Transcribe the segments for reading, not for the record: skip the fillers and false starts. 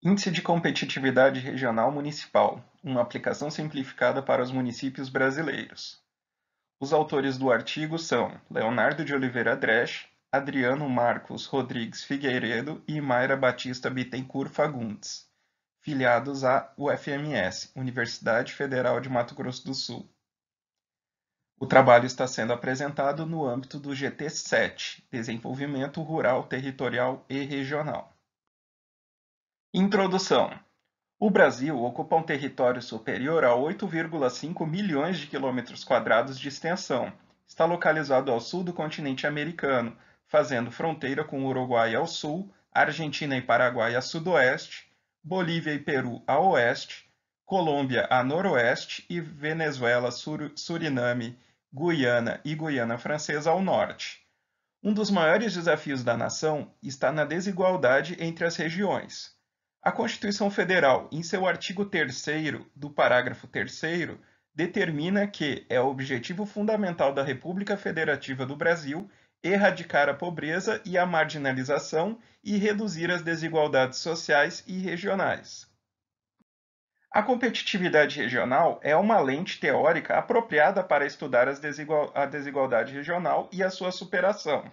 Índice de Competitividade Regional Municipal, uma aplicação simplificada para os municípios brasileiros. Os autores do artigo são Leonardo de Oliveira Dresch, Adriano Marcos Rodrigues Figueiredo e Mayra Batista Bittencourt Fagundes, filiados à UFMS, Universidade Federal de Mato Grosso do Sul. O trabalho está sendo apresentado no âmbito do GT7, Desenvolvimento Rural, Territorial e Regional. Introdução. O Brasil ocupa um território superior a 8,5 milhões de quilômetros quadrados de extensão. Está localizado ao sul do continente americano, fazendo fronteira com o Uruguai ao sul, Argentina e Paraguai a sudoeste, Bolívia e Peru a oeste, Colômbia a noroeste e Venezuela, Suriname, Guiana e Guiana Francesa ao norte. Um dos maiores desafios da nação está na desigualdade entre as regiões. A Constituição Federal, em seu artigo 3º, do parágrafo 3º, determina que é o objetivo fundamental da República Federativa do Brasil erradicar a pobreza e a marginalização e reduzir as desigualdades sociais e regionais. A competitividade regional é uma lente teórica apropriada para estudar a desigualdade regional e a sua superação.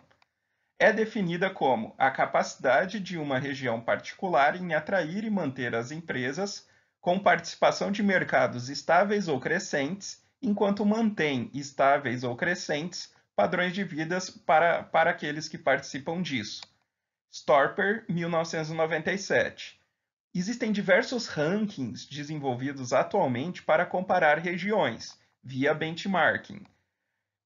É definida como a capacidade de uma região particular em atrair e manter as empresas com participação de mercados estáveis ou crescentes, enquanto mantém estáveis ou crescentes padrões de vida para aqueles que participam disso. Storper, 1997. Existem diversos rankings desenvolvidos atualmente para comparar regiões, via benchmarking,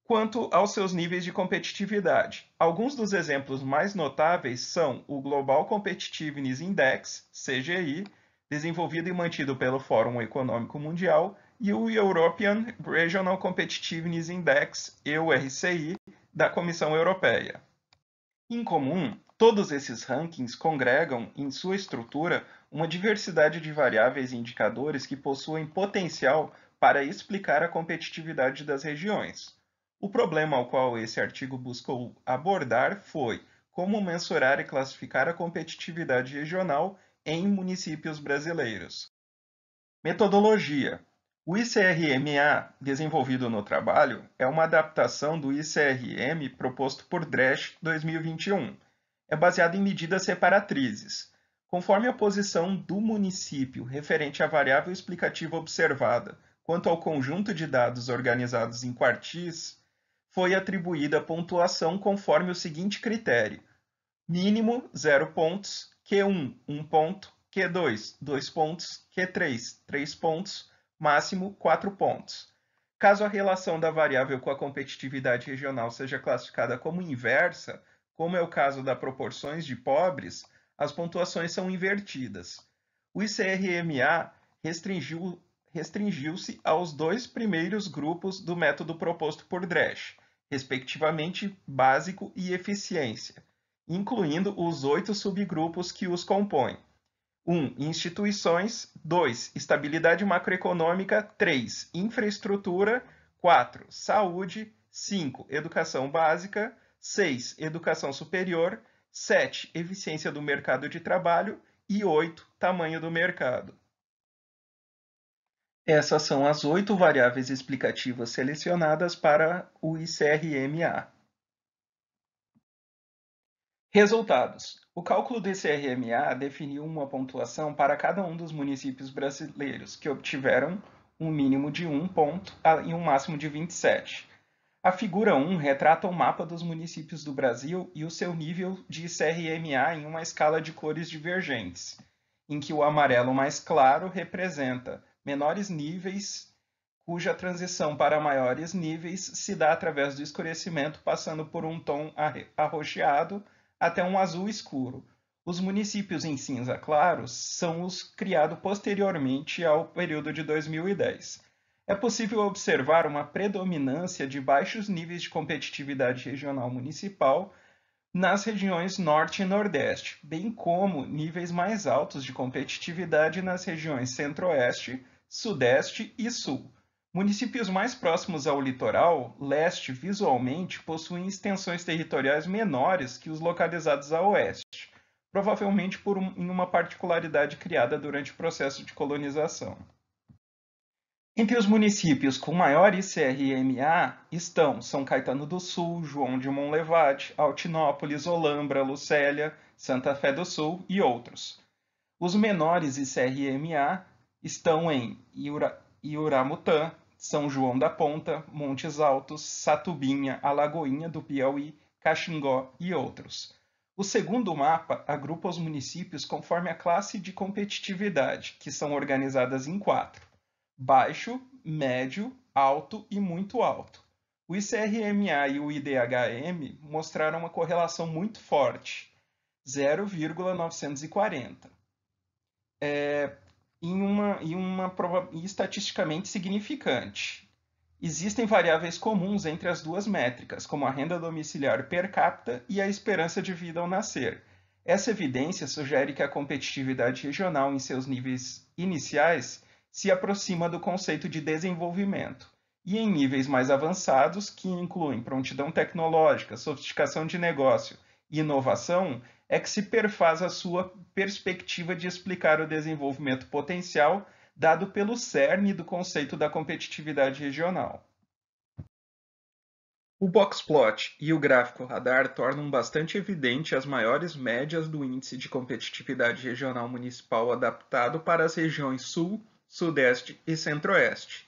quanto aos seus níveis de competitividade. Alguns dos exemplos mais notáveis são o Global Competitiveness Index, CGI, desenvolvido e mantido pelo Fórum Econômico Mundial, e o European Regional Competitiveness Index, EURCI, da Comissão Europeia. Em comum, todos esses rankings congregam em sua estrutura uma diversidade de variáveis e indicadores que possuem potencial para explicar a competitividade das regiões. O problema ao qual esse artigo buscou abordar foi como mensurar e classificar a competitividade regional em municípios brasileiros. Metodologia. O ICRMA, desenvolvido no trabalho, é uma adaptação do ICRM proposto por Dresch 2021. É baseado em medidas separatrizes. Conforme a posição do município referente à variável explicativa observada quanto ao conjunto de dados organizados em quartis, foi atribuída a pontuação conforme o seguinte critério: mínimo 0 pontos, Q1 1 ponto, Q2 2 pontos, Q3 3 pontos, máximo 4 pontos. Caso a relação da variável com a competitividade regional seja classificada como inversa, como é o caso das proporções de pobres, as pontuações são invertidas. O ICRMA restringiu-se aos dois primeiros grupos do método proposto por Dresch, respectivamente básico e eficiência, incluindo os 8 subgrupos que os compõem. 1. Instituições. 2. Estabilidade macroeconômica. 3. Infraestrutura. 4. Saúde. 5. Educação básica. 6. Educação superior. 7. Eficiência do mercado de trabalho. E 8. Tamanho do mercado. Essas são as 8 variáveis explicativas selecionadas para o ICRMA. Resultados. O cálculo do ICRMA definiu uma pontuação para cada um dos municípios brasileiros, que obtiveram um mínimo de 1 ponto e um máximo de 27. A figura 1 retrata o mapa dos municípios do Brasil e o seu nível de ICRMA em uma escala de cores divergentes, em que o amarelo mais claro representa menores níveis, cuja transição para maiores níveis se dá através do escurecimento, passando por um tom arroxeado até um azul escuro. Os municípios em cinza claro são os criados posteriormente ao período de 2010. É possível observar uma predominância de baixos níveis de competitividade regional municipal nas regiões Norte e Nordeste, bem como níveis mais altos de competitividade nas regiões Centro-Oeste, Sudeste e Sul. Municípios mais próximos ao litoral leste visualmente possuem extensões territoriais menores que os localizados a oeste. provavelmente em uma particularidade criada durante o processo de colonização. Entre os municípios com maior ICRMA estão São Caetano do Sul, João de Monlevade, Altinópolis, Olambra, Lucélia, Santa Fé do Sul e outros. Os menores ICRMA estão em Iuramutã, São João da Ponta, Montes Altos, Satubinha, Alagoinha do Piauí, Caxingó e outros. O segundo mapa agrupa os municípios conforme a classe de competitividade, que são organizadas em 4: baixo, médio, alto e muito alto. O ICRMA e o IDHM mostraram uma correlação muito forte, 0,940, e estatisticamente significante. Existem variáveis comuns entre as duas métricas, como a renda domiciliar per capita e a esperança de vida ao nascer. Essa evidência sugere que a competitividade regional em seus níveis iniciais se aproxima do conceito de desenvolvimento, e em níveis mais avançados, que incluem prontidão tecnológica, sofisticação de negócio e inovação, é que se perfaz a sua perspectiva de explicar o desenvolvimento potencial dado pelo cerne do conceito da competitividade regional. O boxplot e o gráfico radar tornam bastante evidente as maiores médias do Índice de Competitividade Regional Municipal adaptado para as regiões Sul, Sudeste e Centro-Oeste.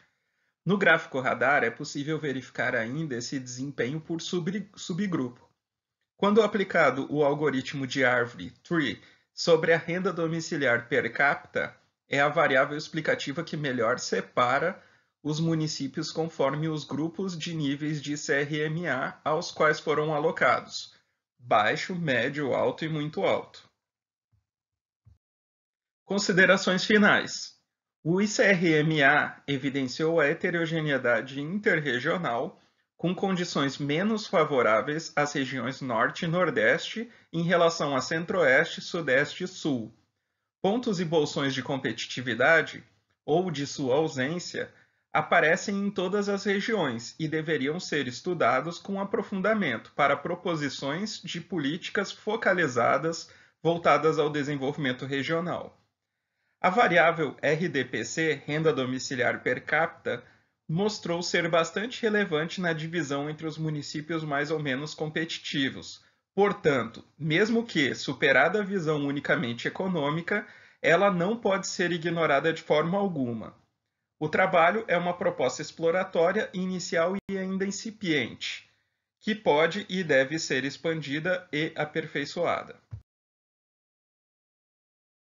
No gráfico radar é possível verificar ainda esse desempenho por subgrupo. Quando aplicado o algoritmo de árvore Tree sobre a renda domiciliar per capita, é a variável explicativa que melhor separa os municípios conforme os grupos de níveis de ICRMA aos quais foram alocados: baixo, médio, alto e muito alto. Considerações finais. O ICRMA evidenciou a heterogeneidade interregional com condições menos favoráveis às regiões Norte e Nordeste em relação a Centro-Oeste, Sudeste e Sul. Pontos e bolsões de competitividade, ou de sua ausência, aparecem em todas as regiões e deveriam ser estudados com aprofundamento para proposições de políticas focalizadas voltadas ao desenvolvimento regional. A variável RDPC, renda domiciliar per capita, mostrou ser bastante relevante na divisão entre os municípios mais ou menos competitivos. Portanto, mesmo que superada a visão unicamente econômica, ela não pode ser ignorada de forma alguma. O trabalho é uma proposta exploratória, inicial e ainda incipiente, que pode e deve ser expandida e aperfeiçoada.